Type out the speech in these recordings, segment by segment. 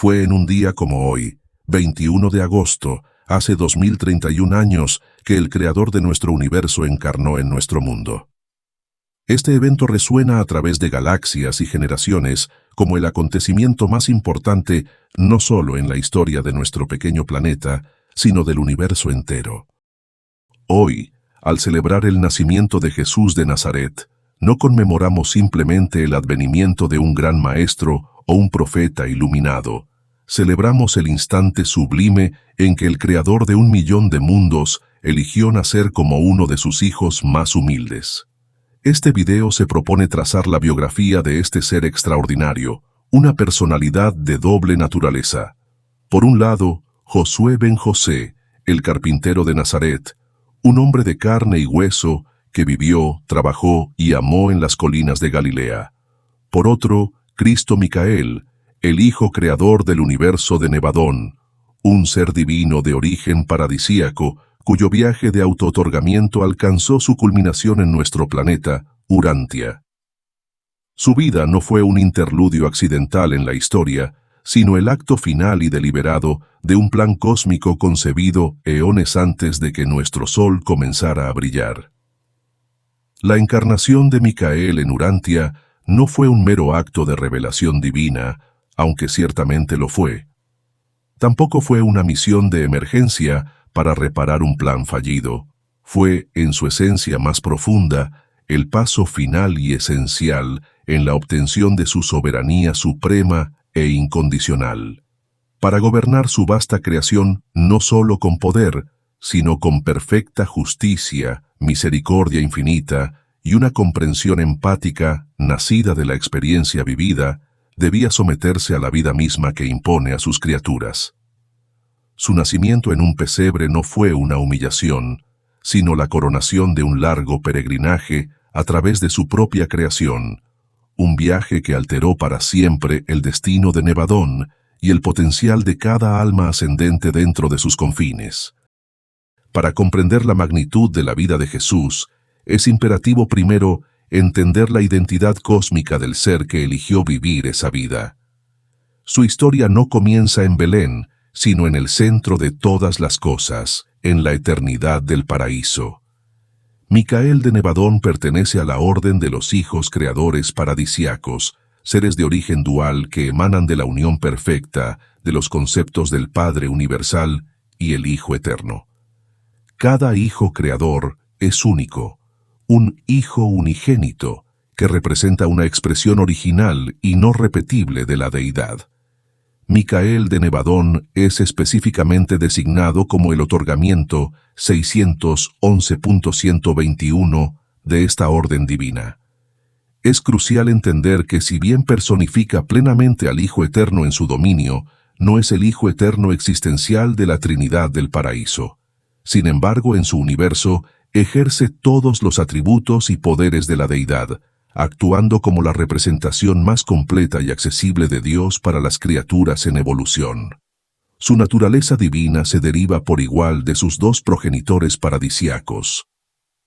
Fue en un día como hoy, 21 de agosto, hace 2031 años, que el Creador de nuestro universo encarnó en nuestro mundo. Este evento resuena a través de galaxias y generaciones como el acontecimiento más importante no solo en la historia de nuestro pequeño planeta, sino del universo entero. Hoy, al celebrar el nacimiento de Jesús de Nazaret, no conmemoramos simplemente el advenimiento de un gran maestro o un profeta iluminado. Celebramos el instante sublime en que el Creador de 1.000.000 de mundos eligió nacer como uno de sus hijos más humildes. Este video se propone trazar la biografía de este ser extraordinario, una personalidad de doble naturaleza. Por un lado, Josué ben José, el carpintero de Nazaret, un hombre de carne y hueso que vivió, trabajó y amó en las colinas de Galilea. Por otro, Cristo Micael, el Hijo Creador del universo de Nevadón, un ser divino de origen paradisíaco, cuyo viaje de autootorgamiento alcanzó su culminación en nuestro planeta, Urantia. Su vida no fue un interludio accidental en la historia, sino el acto final y deliberado de un plan cósmico concebido eones antes de que nuestro Sol comenzara a brillar. La encarnación de Micael en Urantia no fue un mero acto de revelación divina, aunque ciertamente lo fue. Tampoco fue una misión de emergencia para reparar un plan fallido. Fue, en su esencia más profunda, el paso final y esencial en la obtención de su soberanía suprema e incondicional, para gobernar su vasta creación no solo con poder, sino con perfecta justicia, misericordia infinita y una comprensión empática nacida de la experiencia vivida. Debía someterse a la vida misma que impone a sus criaturas. Su nacimiento en un pesebre no fue una humillación, sino la coronación de un largo peregrinaje a través de su propia creación, un viaje que alteró para siempre el destino de Nevadón y el potencial de cada alma ascendente dentro de sus confines. Para comprender la magnitud de la vida de Jesús, es imperativo primero entender la identidad cósmica del ser que eligió vivir esa vida. Su historia no comienza en Belén, sino en el centro de todas las cosas, en la eternidad del paraíso. Micael de Nevadón pertenece a la orden de los hijos creadores paradisíacos, seres de origen dual que emanan de la unión perfecta de los conceptos del Padre universal y el Hijo eterno. Cada hijo creador es único, un hijo unigénito, que representa una expresión original y no repetible de la deidad. Micael de Nevadón es específicamente designado como el otorgamiento 611.121 de esta orden divina. Es crucial entender que si bien personifica plenamente al Hijo Eterno en su dominio, no es el Hijo Eterno existencial de la Trinidad del Paraíso. Sin embargo, en su universo, ejerce todos los atributos y poderes de la deidad, actuando como la representación más completa y accesible de Dios para las criaturas en evolución. Su naturaleza divina se deriva por igual de sus dos progenitores paradisíacos.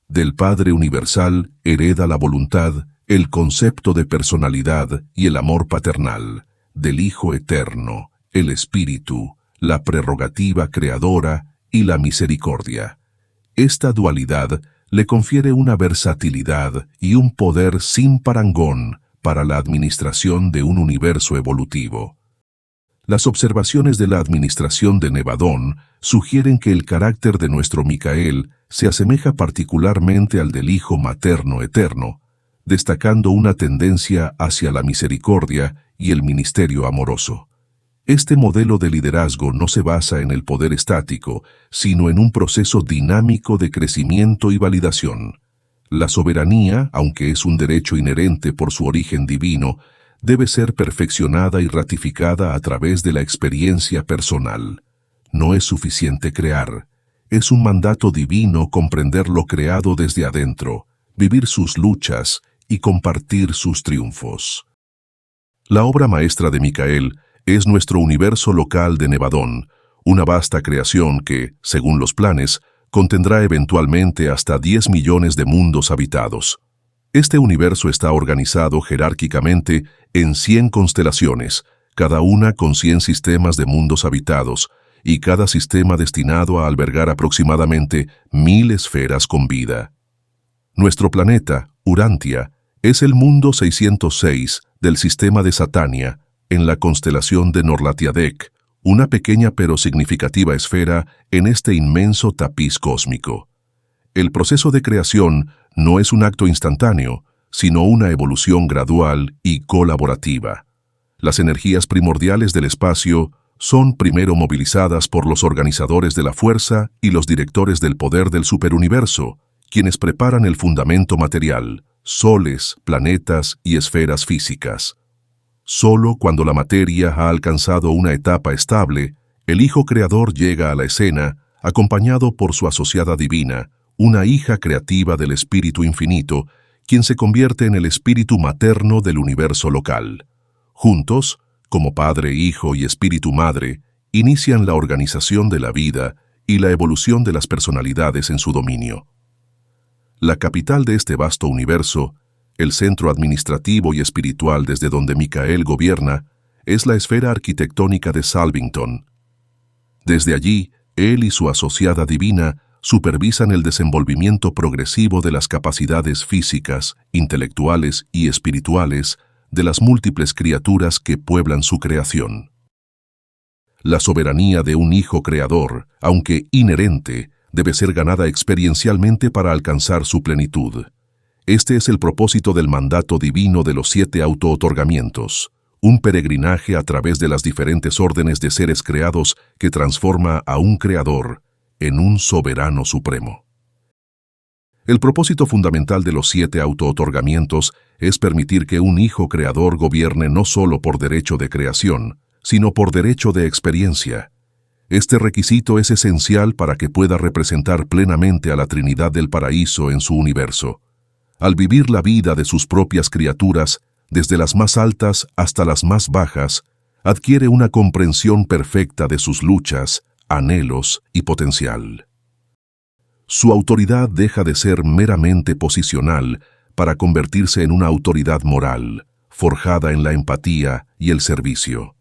Del Padre universal hereda la voluntad, el concepto de personalidad y el amor paternal. Del Hijo eterno, el Espíritu, la prerrogativa creadora y la misericordia. Esta dualidad le confiere una versatilidad y un poder sin parangón para la administración de un universo evolutivo. Las observaciones de la administración de Nevadón sugieren que el carácter de nuestro Micael se asemeja particularmente al del Hijo materno eterno, destacando una tendencia hacia la misericordia y el ministerio amoroso. Este modelo de liderazgo no se basa en el poder estático, sino en un proceso dinámico de crecimiento y validación. La soberanía, aunque es un derecho inherente por su origen divino, debe ser perfeccionada y ratificada a través de la experiencia personal. No es suficiente crear. Es un mandato divino comprender lo creado desde adentro, vivir sus luchas y compartir sus triunfos. La obra maestra de Micael es nuestro universo local de Nevadón, una vasta creación que, según los planes, contendrá eventualmente hasta 10 millones de mundos habitados. Este universo está organizado jerárquicamente en 100 constelaciones, cada una con 100 sistemas de mundos habitados, y cada sistema destinado a albergar aproximadamente 1000 esferas con vida. Nuestro planeta, Urantia, es el mundo 606 del sistema de Satania, en la constelación de Norlatiadec, una pequeña pero significativa esfera en este inmenso tapiz cósmico. El proceso de creación no es un acto instantáneo, sino una evolución gradual y colaborativa. Las energías primordiales del espacio son primero movilizadas por los organizadores de la fuerza y los directores del poder del superuniverso, quienes preparan el fundamento material, soles, planetas y esferas físicas. Solo cuando la materia ha alcanzado una etapa estable, el Hijo Creador llega a la escena, acompañado por su asociada divina, una hija creativa del Espíritu Infinito, quien se convierte en el espíritu materno del universo local. Juntos, como Padre, Hijo y Espíritu Madre, inician la organización de la vida y la evolución de las personalidades en su dominio. La capital de este vasto universo, el centro administrativo y espiritual desde donde Micael gobierna, es la esfera arquitectónica de Salvington. Desde allí, él y su asociada divina supervisan el desenvolvimiento progresivo de las capacidades físicas, intelectuales y espirituales de las múltiples criaturas que pueblan su creación. La soberanía de un Hijo Creador, aunque inherente, debe ser ganada experiencialmente para alcanzar su plenitud. Este es el propósito del mandato divino de los 7 auto-otorgamientos, un peregrinaje a través de las diferentes órdenes de seres creados que transforma a un creador en un soberano supremo. El propósito fundamental de los 7 auto-otorgamientos es permitir que un Hijo Creador gobierne no solo por derecho de creación, sino por derecho de experiencia. Este requisito es esencial para que pueda representar plenamente a la Trinidad del Paraíso en su universo. Al vivir la vida de sus propias criaturas, desde las más altas hasta las más bajas, adquiere una comprensión perfecta de sus luchas, anhelos y potencial. Su autoridad deja de ser meramente posicional para convertirse en una autoridad moral, forjada en la empatía y el servicio.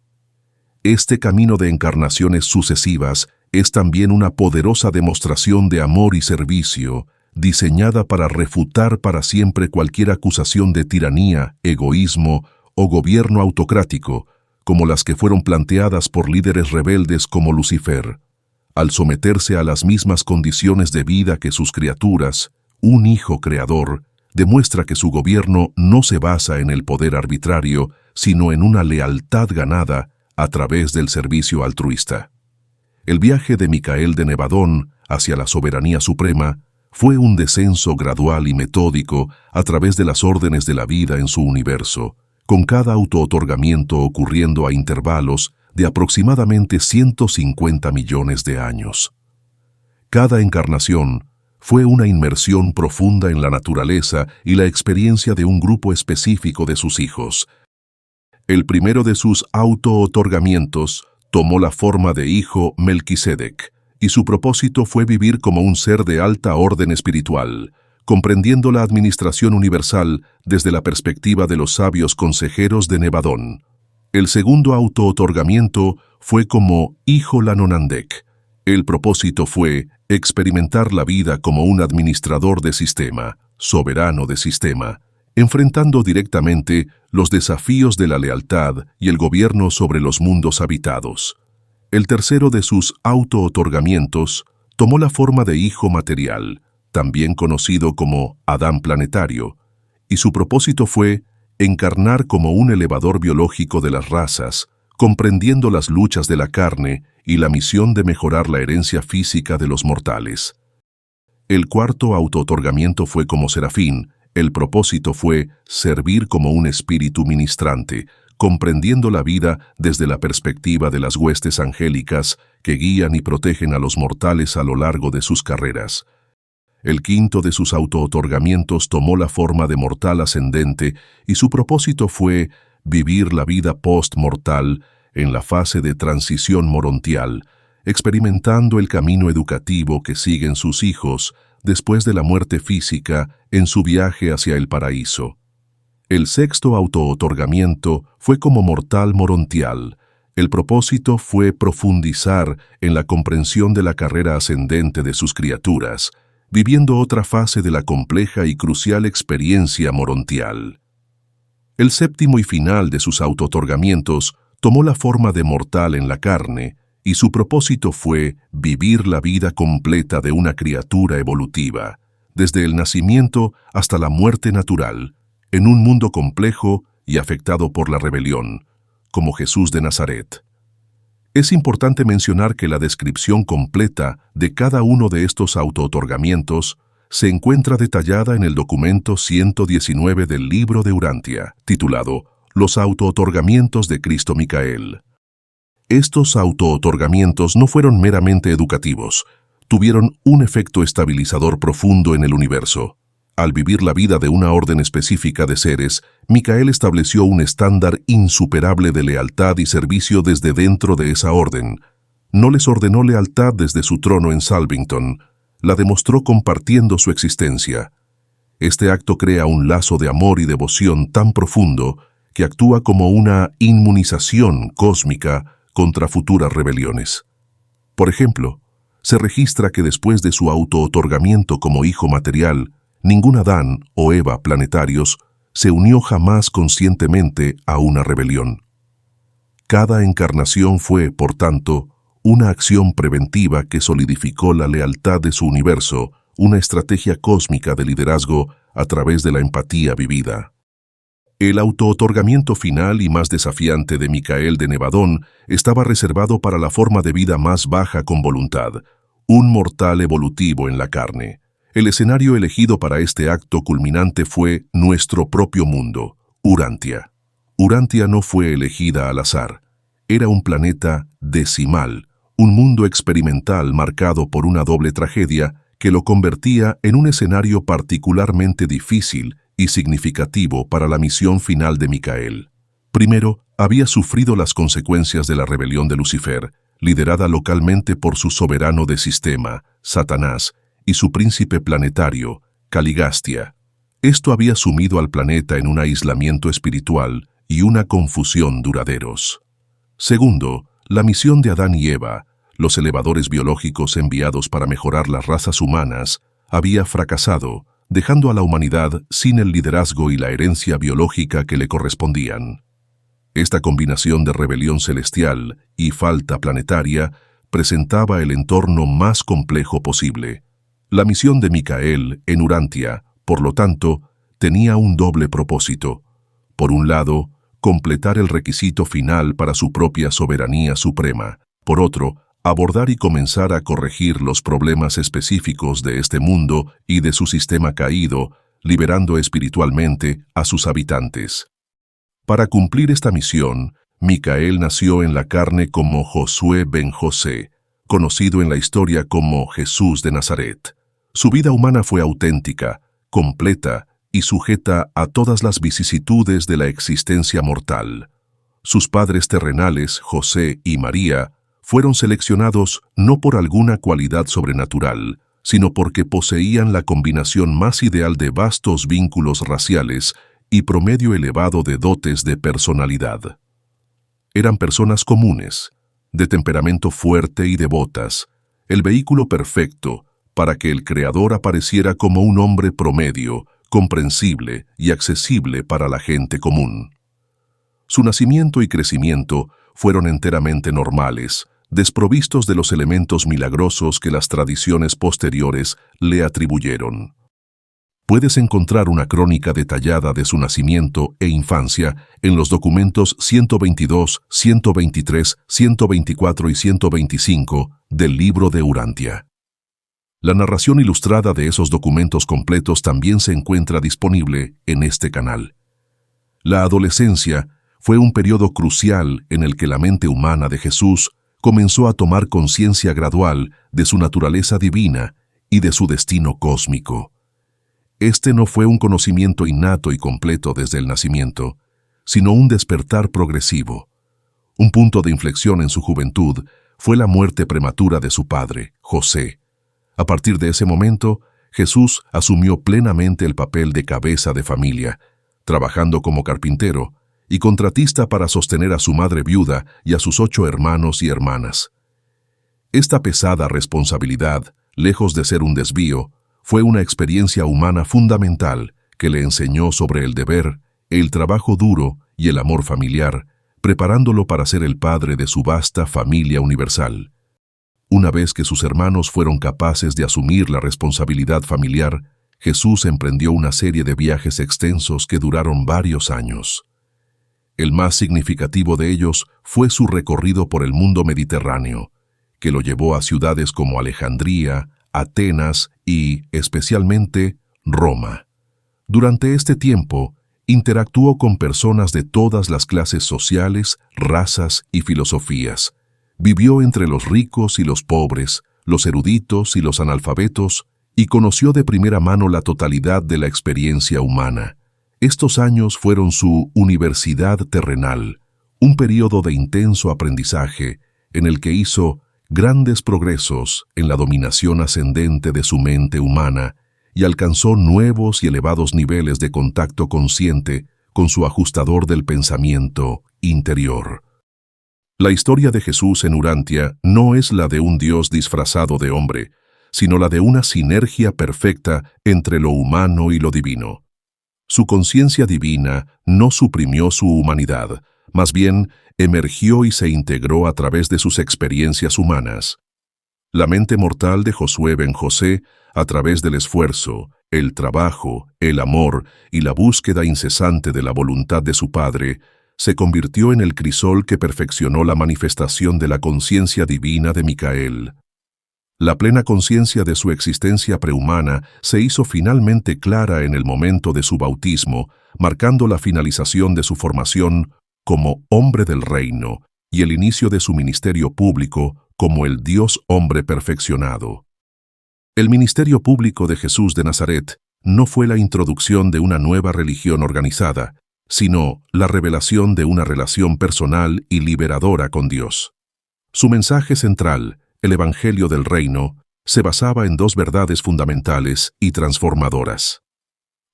Este camino de encarnaciones sucesivas es también una poderosa demostración de amor y servicio, diseñada para refutar para siempre cualquier acusación de tiranía, egoísmo o gobierno autocrático, como las que fueron planteadas por líderes rebeldes como Lucifer. Al someterse a las mismas condiciones de vida que sus criaturas, un Hijo Creador demuestra que su gobierno no se basa en el poder arbitrario, sino en una lealtad ganada a través del servicio altruista. El viaje de Micael de Nevadón hacia la soberanía suprema fue un descenso gradual y metódico a través de las órdenes de la vida en su universo, con cada auto-otorgamiento ocurriendo a intervalos de aproximadamente 150 millones de años. Cada encarnación fue una inmersión profunda en la naturaleza y la experiencia de un grupo específico de sus hijos. El primero de sus auto-otorgamientos tomó la forma de hijo Melquisedec, y su propósito fue vivir como un ser de alta orden espiritual, comprendiendo la administración universal desde la perspectiva de los sabios consejeros de Nevadón. El segundo auto-otorgamiento fue como hijo Lanonandec. El propósito fue experimentar la vida como un administrador de sistema, soberano de sistema, enfrentando directamente los desafíos de la lealtad y el gobierno sobre los mundos habitados. El tercero de sus auto-otorgamientos tomó la forma de hijo material, también conocido como Adán planetario, y su propósito fue encarnar como un elevador biológico de las razas, comprendiendo las luchas de la carne y la misión de mejorar la herencia física de los mortales. El cuarto auto-otorgamiento fue como Serafín. El propósito fue servir como un espíritu ministrante, comprendiendo la vida desde la perspectiva de las huestes angélicas que guían y protegen a los mortales a lo largo de sus carreras. El quinto de sus auto-otorgamientos tomó la forma de mortal ascendente y su propósito fue vivir la vida post-mortal en la fase de transición morontial, experimentando el camino educativo que siguen sus hijos después de la muerte física en su viaje hacia el paraíso. El sexto autootorgamiento fue como mortal morontial. El propósito fue profundizar en la comprensión de la carrera ascendente de sus criaturas, viviendo otra fase de la compleja y crucial experiencia morontial. El séptimo y final de sus autootorgamientos tomó la forma de mortal en la carne, y su propósito fue vivir la vida completa de una criatura evolutiva, desde el nacimiento hasta la muerte natural, en un mundo complejo y afectado por la rebelión, como Jesús de Nazaret. Es importante mencionar que la descripción completa de cada uno de estos autootorgamientos se encuentra detallada en el documento 119 del libro de Urantia, titulado Los autootorgamientos de Cristo Micael. Estos autootorgamientos no fueron meramente educativos, tuvieron un efecto estabilizador profundo en el universo. Al vivir la vida de una orden específica de seres, Micael estableció un estándar insuperable de lealtad y servicio desde dentro de esa orden. No les ordenó lealtad desde su trono en Salvington, la demostró compartiendo su existencia. Este acto crea un lazo de amor y devoción tan profundo que actúa como una inmunización cósmica contra futuras rebeliones. Por ejemplo, se registra que después de su autootorgamiento como hijo material, ningún Adán o Eva planetarios se unió jamás conscientemente a una rebelión. Cada encarnación fue, por tanto, una acción preventiva que solidificó la lealtad de su universo, una estrategia cósmica de liderazgo a través de la empatía vivida. El autootorgamiento final y más desafiante de Micael de Nevadón estaba reservado para la forma de vida más baja con voluntad, un mortal evolutivo en la carne. El escenario elegido para este acto culminante fue nuestro propio mundo, Urantia. Urantia no fue elegida al azar. Era un planeta decimal, un mundo experimental marcado por una doble tragedia que lo convertía en un escenario particularmente difícil y significativo para la misión final de Micael. Primero, había sufrido las consecuencias de la rebelión de Lucifer, liderada localmente por su soberano de sistema, Satanás, y su príncipe planetario, Caligastia. Esto había sumido al planeta en un aislamiento espiritual y una confusión duraderos. Segundo, la misión de Adán y Eva, los elevadores biológicos enviados para mejorar las razas humanas, había fracasado, dejando a la humanidad sin el liderazgo y la herencia biológica que le correspondían. Esta combinación de rebelión celestial y falta planetaria presentaba el entorno más complejo posible. La misión de Micael en Urantia, por lo tanto, tenía un doble propósito. Por un lado, completar el requisito final para su propia soberanía suprema. Por otro, abordar y comenzar a corregir los problemas específicos de este mundo y de su sistema caído, liberando espiritualmente a sus habitantes. Para cumplir esta misión, Micael nació en la carne como Josué ben José, conocido en la historia como Jesús de Nazaret. Su vida humana fue auténtica, completa y sujeta a todas las vicisitudes de la existencia mortal. Sus padres terrenales, José y María, fueron seleccionados no por alguna cualidad sobrenatural, sino porque poseían la combinación más ideal de vastos vínculos raciales y promedio elevado de dotes de personalidad. Eran personas comunes, de temperamento fuerte y devotas, el vehículo perfecto para que el Creador apareciera como un hombre promedio, comprensible y accesible para la gente común. Su nacimiento y crecimiento fueron enteramente normales, desprovistos de los elementos milagrosos que las tradiciones posteriores le atribuyeron. Puedes encontrar una crónica detallada de su nacimiento e infancia en los documentos 122, 123, 124 y 125 del libro de Urantia. La narración ilustrada de esos documentos completos también se encuentra disponible en este canal. La adolescencia fue un periodo crucial en el que la mente humana de Jesús comenzó a tomar conciencia gradual de su naturaleza divina y de su destino cósmico. Este no fue un conocimiento innato y completo desde el nacimiento, sino un despertar progresivo. Un punto de inflexión en su juventud fue la muerte prematura de su padre, José. A partir de ese momento, Jesús asumió plenamente el papel de cabeza de familia, trabajando como carpintero, y contratista para sostener a su madre viuda y a sus 8 hermanos y hermanas. Esta pesada responsabilidad, lejos de ser un desvío, fue una experiencia humana fundamental que le enseñó sobre el deber, el trabajo duro y el amor familiar, preparándolo para ser el padre de su vasta familia universal. Una vez que sus hermanos fueron capaces de asumir la responsabilidad familiar, Jesús emprendió una serie de viajes extensos que duraron varios años. El más significativo de ellos fue su recorrido por el mundo mediterráneo, que lo llevó a ciudades como Alejandría, Atenas y, especialmente, Roma. Durante este tiempo, interactuó con personas de todas las clases sociales, razas y filosofías. Vivió entre los ricos y los pobres, los eruditos y los analfabetos, y conoció de primera mano la totalidad de la experiencia humana. Estos años fueron su universidad terrenal, un período de intenso aprendizaje en el que hizo grandes progresos en la dominación ascendente de su mente humana y alcanzó nuevos y elevados niveles de contacto consciente con su ajustador del pensamiento interior. La historia de Jesús en Urantia no es la de un Dios disfrazado de hombre, sino la de una sinergia perfecta entre lo humano y lo divino. Su conciencia divina no suprimió su humanidad, más bien emergió y se integró a través de sus experiencias humanas. La mente mortal de Josué ben José, a través del esfuerzo, el trabajo, el amor y la búsqueda incesante de la voluntad de su Padre, se convirtió en el crisol que perfeccionó la manifestación de la conciencia divina de Micael. La plena conciencia de su existencia prehumana se hizo finalmente clara en el momento de su bautismo, marcando la finalización de su formación como hombre del reino y el inicio de su ministerio público como el Dios hombre perfeccionado. El ministerio público de Jesús de Nazaret no fue la introducción de una nueva religión organizada, sino la revelación de una relación personal y liberadora con Dios. Su mensaje central, el Evangelio del Reino, se basaba en 2 verdades fundamentales y transformadoras.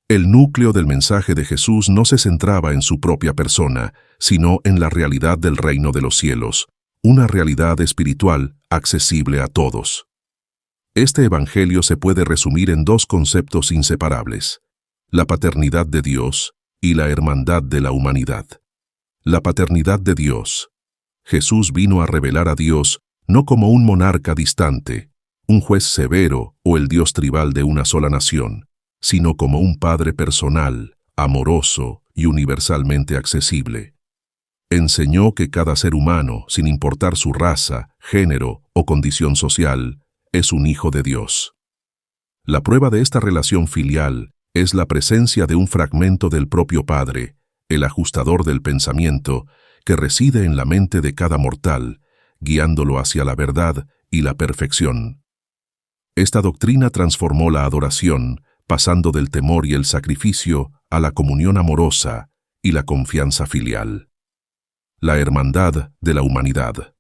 El núcleo del mensaje de Jesús no se centraba en su propia persona, sino en la realidad del reino de los cielos, una realidad espiritual accesible a todos. Este Evangelio se puede resumir en 2 conceptos inseparables: la paternidad de Dios y la hermandad de la humanidad. La paternidad de Dios. Jesús vino a revelar a Dios no como un monarca distante, un juez severo o el Dios tribal de una sola nación, sino como un Padre personal, amoroso y universalmente accesible. Enseñó que cada ser humano, sin importar su raza, género o condición social, es un hijo de Dios. La prueba de esta relación filial es la presencia de un fragmento del propio Padre, el ajustador del pensamiento, que reside en la mente de cada mortal, guiándolo hacia la verdad y la perfección. Esta doctrina transformó la adoración, pasando del temor y el sacrificio a la comunión amorosa y la confianza filial. La hermandad de la humanidad.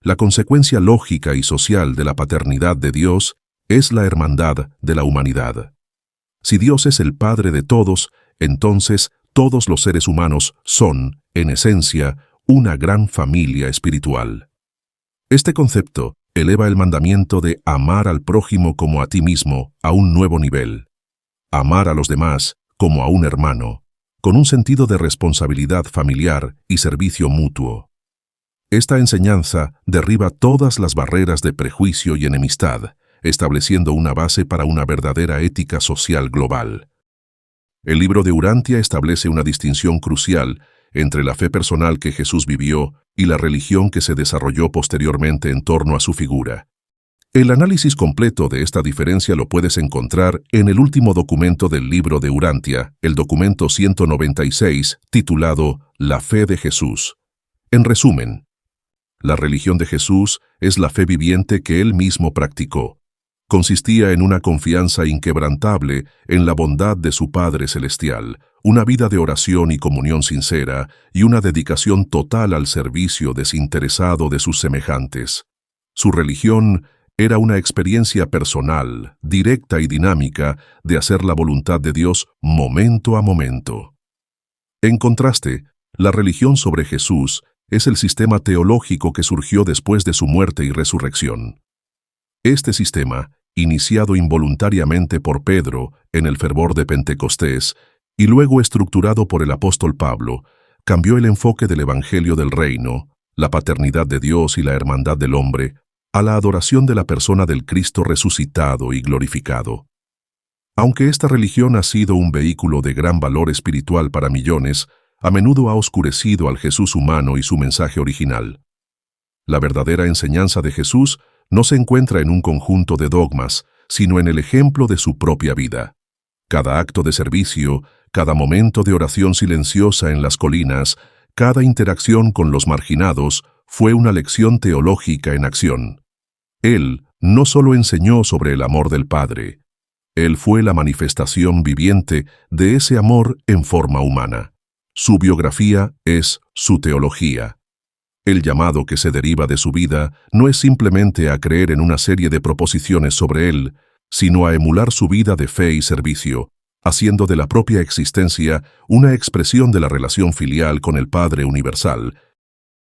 La consecuencia lógica y social de la paternidad de Dios es la hermandad de la humanidad. Si Dios es el Padre de todos, entonces todos los seres humanos son, en esencia, una gran familia espiritual. Este concepto eleva el mandamiento de amar al prójimo como a ti mismo a un nuevo nivel. Amar a los demás como a un hermano, con un sentido de responsabilidad familiar y servicio mutuo. Esta enseñanza derriba todas las barreras de prejuicio y enemistad, estableciendo una base para una verdadera ética social global. El libro de Urantia establece una distinción crucial entre la fe personal que Jesús vivió y la religión que se desarrolló posteriormente en torno a su figura. El análisis completo de esta diferencia lo puedes encontrar en el último documento del libro de Urantia, el documento 196, titulado La fe de Jesús. En resumen, la religión de Jesús es la fe viviente que él mismo practicó. Consistía en una confianza inquebrantable en la bondad de su Padre Celestial, una vida de oración y comunión sincera y una dedicación total al servicio desinteresado de sus semejantes. Su religión era una experiencia personal, directa y dinámica de hacer la voluntad de Dios momento a momento. En contraste, la religión sobre Jesús es el sistema teológico que surgió después de su muerte y resurrección. Este sistema, iniciado involuntariamente por Pedro en el fervor de Pentecostés y luego estructurado por el apóstol Pablo, cambió el enfoque del Evangelio del Reino, la paternidad de Dios y la hermandad del hombre, a la adoración de la persona del Cristo resucitado y glorificado. Aunque esta religión ha sido un vehículo de gran valor espiritual para millones, a menudo ha oscurecido al Jesús humano y su mensaje original. La verdadera enseñanza de Jesús no se encuentra en un conjunto de dogmas, sino en el ejemplo de su propia vida. Cada acto de servicio, cada momento de oración silenciosa en las colinas, cada interacción con los marginados fue una lección teológica en acción. Él no solo enseñó sobre el amor del Padre, Él fue la manifestación viviente de ese amor en forma humana. Su biografía es su teología. El llamado que se deriva de su vida no es simplemente a creer en una serie de proposiciones sobre Él, sino a emular su vida de fe y servicio, haciendo de la propia existencia una expresión de la relación filial con el Padre universal.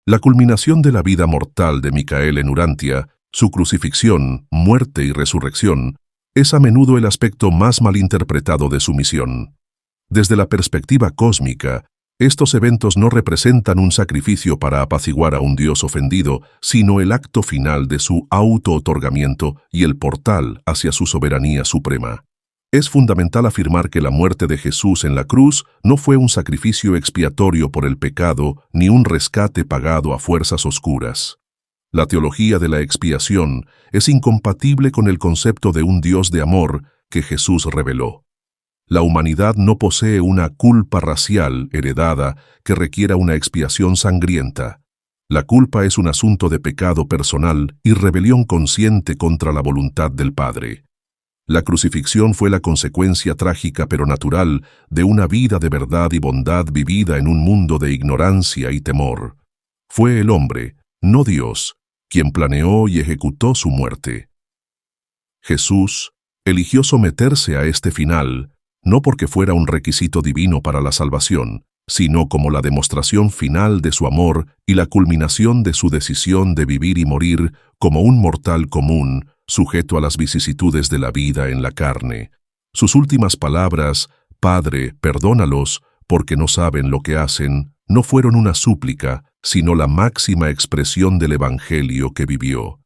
La culminación de la vida mortal de Micael en Urantia, su crucifixión, muerte y resurrección, es a menudo el aspecto más malinterpretado de su misión. Desde la perspectiva cósmica, estos eventos no representan un sacrificio para apaciguar a un Dios ofendido, sino el acto final de su auto-otorgamiento y el portal hacia su soberanía suprema. Es fundamental afirmar que la muerte de Jesús en la cruz no fue un sacrificio expiatorio por el pecado ni un rescate pagado a fuerzas oscuras. La teología de la expiación es incompatible con el concepto de un Dios de amor que Jesús reveló. La humanidad no posee una culpa racial heredada que requiera una expiación sangrienta. La culpa es un asunto de pecado personal y rebelión consciente contra la voluntad del Padre. La crucifixión fue la consecuencia trágica pero natural de una vida de verdad y bondad vivida en un mundo de ignorancia y temor. Fue el hombre, no Dios, quien planeó y ejecutó su muerte. Jesús eligió someterse a este final, no porque fuera un requisito divino para la salvación, sino como la demostración final de su amor y la culminación de su decisión de vivir y morir como un mortal común, sujeto a las vicisitudes de la vida en la carne. Sus últimas palabras, «Padre, perdónalos, porque no saben lo que hacen», no fueron una súplica, sino la máxima expresión del Evangelio que vivió.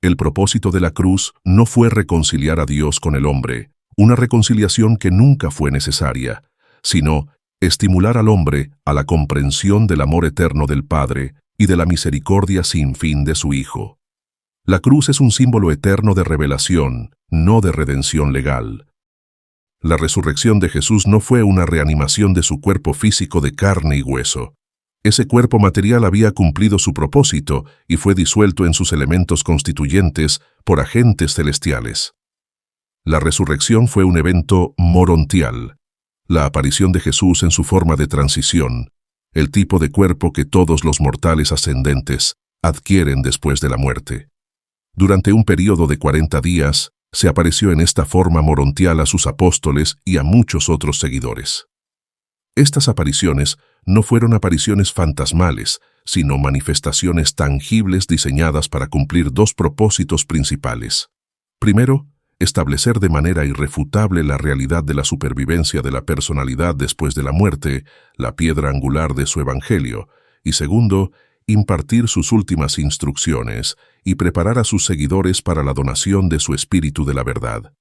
El propósito de la cruz no fue reconciliar a Dios con el hombre, una reconciliación que nunca fue necesaria, sino estimular al hombre a la comprensión del amor eterno del Padre y de la misericordia sin fin de su Hijo. La cruz es un símbolo eterno de revelación, no de redención legal. La resurrección de Jesús no fue una reanimación de su cuerpo físico de carne y hueso. Ese cuerpo material había cumplido su propósito y fue disuelto en sus elementos constituyentes por agentes celestiales. La resurrección fue un evento morontial, la aparición de Jesús en su forma de transición, el tipo de cuerpo que todos los mortales ascendentes adquieren después de la muerte. Durante un período de 40 días, se apareció en esta forma morontial a sus apóstoles y a muchos otros seguidores. Estas apariciones no fueron apariciones fantasmales, sino manifestaciones tangibles diseñadas para cumplir dos propósitos principales. Primero, establecer de manera irrefutable la realidad de la supervivencia de la personalidad después de la muerte, la piedra angular de su evangelio, y segundo, impartir sus últimas instrucciones y preparar a sus seguidores para la donación de su espíritu de la verdad.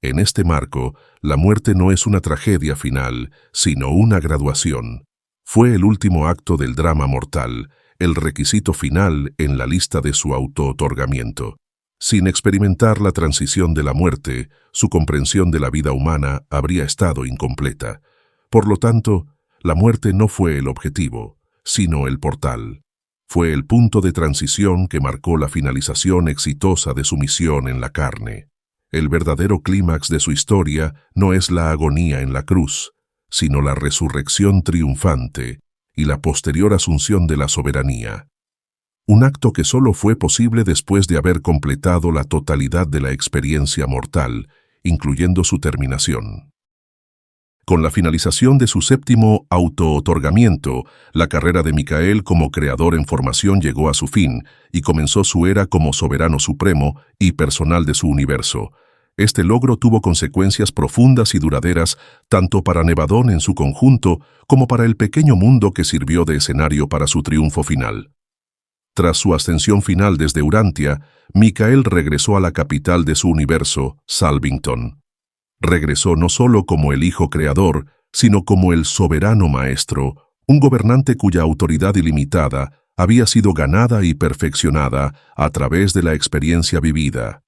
En este marco, la muerte no es una tragedia final, sino una graduación. Fue el último acto del drama mortal, el requisito final en la lista de su auto-otorgamiento. Sin experimentar la transición de la muerte, su comprensión de la vida humana habría estado incompleta. Por lo tanto, la muerte no fue el objetivo, sino el portal. Fue el punto de transición que marcó la finalización exitosa de su misión en la carne. El verdadero clímax de su historia no es la agonía en la cruz, sino la resurrección triunfante y la posterior asunción de la soberanía. Un acto que solo fue posible después de haber completado la totalidad de la experiencia mortal, incluyendo su terminación. Con la finalización de su séptimo auto-otorgamiento, la carrera de Micael como creador en formación llegó a su fin y comenzó su era como soberano supremo y personal de su universo. Este logro tuvo consecuencias profundas y duraderas tanto para Nevadón en su conjunto como para el pequeño mundo que sirvió de escenario para su triunfo final. Tras su ascensión final desde Urantia, Micael regresó a la capital de su universo, Salvington. Regresó no solo como el Hijo Creador, sino como el soberano maestro, un gobernante cuya autoridad ilimitada había sido ganada y perfeccionada a través de la experiencia vivida.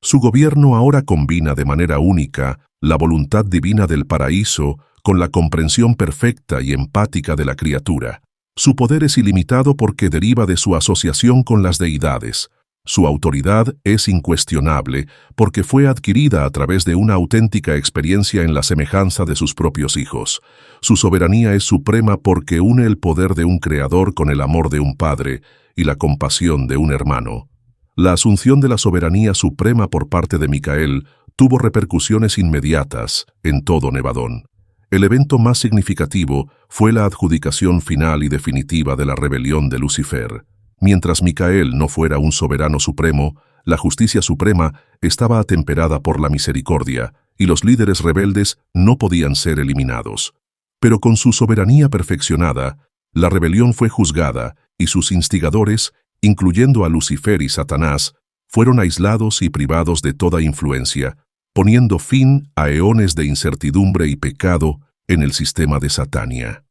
Su gobierno ahora combina de manera única la voluntad divina del paraíso con la comprensión perfecta y empática de la criatura. Su poder es ilimitado porque deriva de su asociación con las deidades. Su autoridad es incuestionable porque fue adquirida a través de una auténtica experiencia en la semejanza de sus propios hijos. Su soberanía es suprema porque une el poder de un creador con el amor de un padre y la compasión de un hermano. La asunción de la soberanía suprema por parte de Micael tuvo repercusiones inmediatas en todo Nevadón. El evento más significativo fue la adjudicación final y definitiva de la rebelión de Lucifer. Mientras Micael no fuera un soberano supremo, la justicia suprema estaba atemperada por la misericordia, y los líderes rebeldes no podían ser eliminados. Pero con su soberanía perfeccionada, la rebelión fue juzgada, y sus instigadores, incluyendo a Lucifer y Satanás, fueron aislados y privados de toda influencia, poniendo fin a eones de incertidumbre y pecado en el sistema de Satania.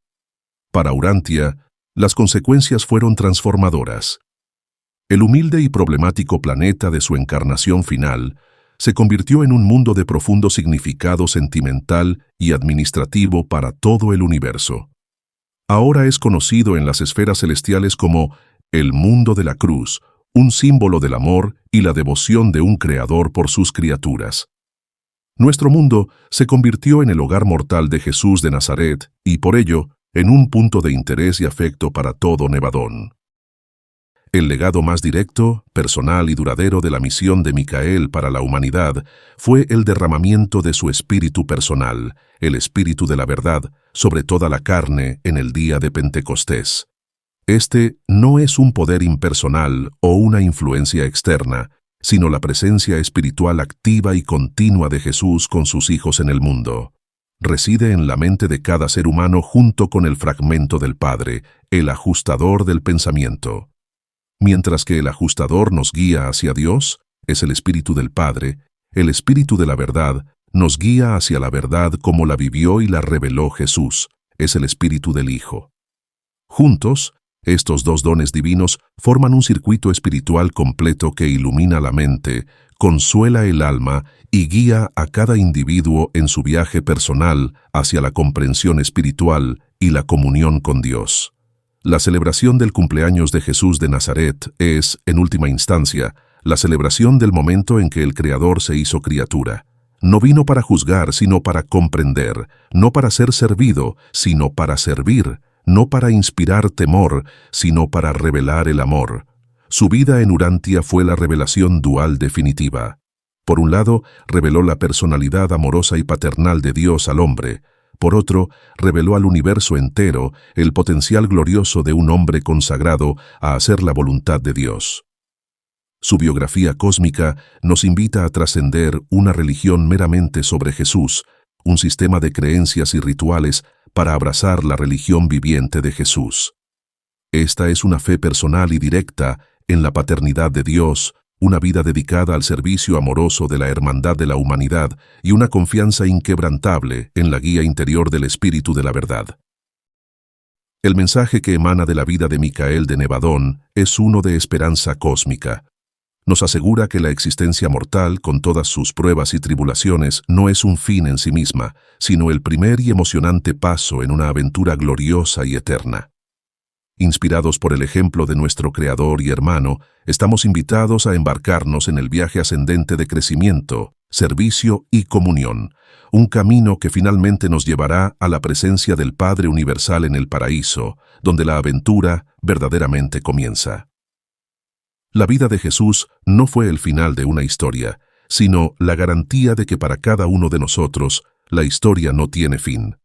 Para Urantia, las consecuencias fueron transformadoras. El humilde y problemático planeta de su encarnación final se convirtió en un mundo de profundo significado sentimental y administrativo para todo el universo. Ahora es conocido en las esferas celestiales como el mundo de la cruz, un símbolo del amor y la devoción de un creador por sus criaturas. Nuestro mundo se convirtió en el hogar mortal de Jesús de Nazaret y, por ello, en un punto de interés y afecto para todo Nevadón. El legado más directo, personal y duradero de la misión de Micael para la humanidad fue el derramamiento de su espíritu personal, el espíritu de la verdad, sobre toda la carne en el día de Pentecostés. Este no es un poder impersonal o una influencia externa, sino la presencia espiritual activa y continua de Jesús con sus hijos en el mundo. Reside en la mente de cada ser humano junto con el fragmento del Padre, el ajustador del pensamiento. Mientras que el ajustador nos guía hacia Dios, es el Espíritu del Padre, el Espíritu de la verdad nos guía hacia la verdad como la vivió y la reveló Jesús, es el Espíritu del Hijo. Juntos, estos dos dones divinos forman un circuito espiritual completo que ilumina la mente, consuela el alma y guía a cada individuo en su viaje personal hacia la comprensión espiritual y la comunión con Dios. La celebración del cumpleaños de Jesús de Nazaret es, en última instancia, la celebración del momento en que el Creador se hizo criatura. No vino para juzgar, sino para comprender, no para ser servido, sino para servir, no para inspirar temor, sino para revelar el amor. Su vida en Urantia fue la revelación dual definitiva. Por un lado, reveló la personalidad amorosa y paternal de Dios al hombre. Por otro, reveló al universo entero el potencial glorioso de un hombre consagrado a hacer la voluntad de Dios. Su biografía cósmica nos invita a trascender una religión meramente sobre Jesús, un sistema de creencias y rituales para abrazar la religión viviente de Jesús. Esta es una fe personal y directa en la paternidad de Dios, una vida dedicada al servicio amoroso de la hermandad de la humanidad y una confianza inquebrantable en la guía interior del Espíritu de la verdad. El mensaje que emana de la vida de Micael de Nevadón es uno de esperanza cósmica. Nos asegura que la existencia mortal, con todas sus pruebas y tribulaciones, no es un fin en sí misma, sino el primer y emocionante paso en una aventura gloriosa y eterna. Inspirados por el ejemplo de nuestro Creador y hermano, estamos invitados a embarcarnos en el viaje ascendente de crecimiento, servicio y comunión, un camino que finalmente nos llevará a la presencia del Padre Universal en el paraíso, donde la aventura verdaderamente comienza. La vida de Jesús no fue el final de una historia, sino la garantía de que para cada uno de nosotros, La historia no tiene fin.